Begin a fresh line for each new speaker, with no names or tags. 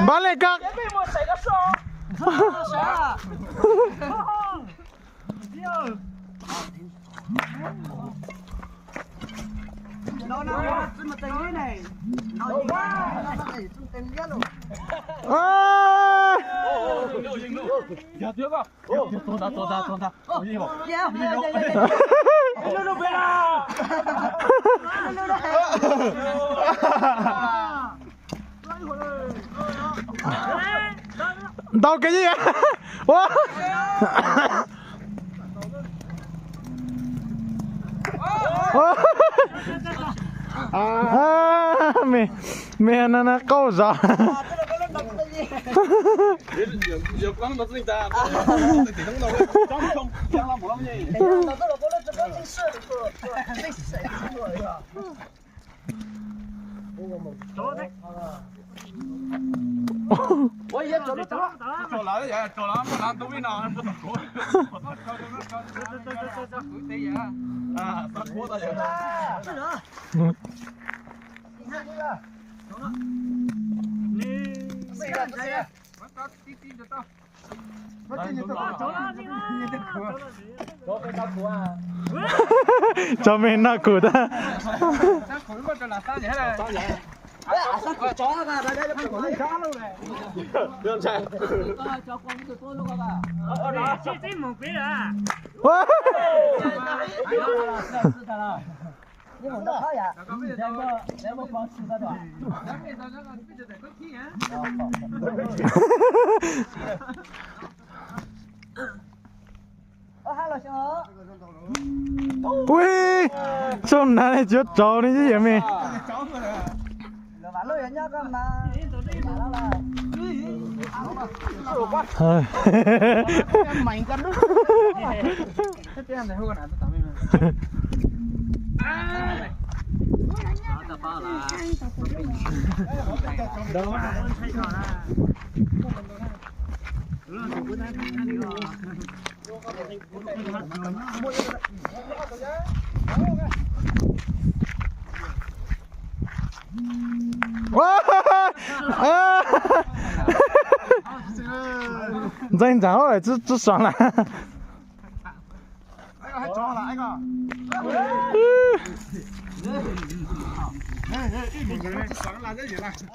Bắn lên các.
Nó mà tình thế này. Nó gì tình thế luôn.
Dạ tiếc à. Tốt ta. Gì mà.
Dạ.
Nó về à.
Đâu cái gì vậy? Wow. Mẹ nó câu gió.
Giờ con nó sinh ta. Thì không đâu. Không làm một lắm gì.
Ôi giờ chỗ
lại vậy, chỗ lắm mà làm tôi biết nào. À, tao cố ta vậy.
Cho mình nó cụt á.
sao chó ra đây đây phải có chó luôn này.
Đường chạy.
Cho con từ tôi luôn cả.
Chị một tí à.
Nhưng mà nó khó vậy. Nếu mà con xử ra đoạn. Hello chó.
Ui, xong này chết trâu này chứ gì mày?
Rồi bạn lôi nhá con mà. Mày con đó. Cái này hôi nào tao tao
Danh giáo lại chứ爽là.
Anh cho là anh à. Ê, một người sáng là cái gì này?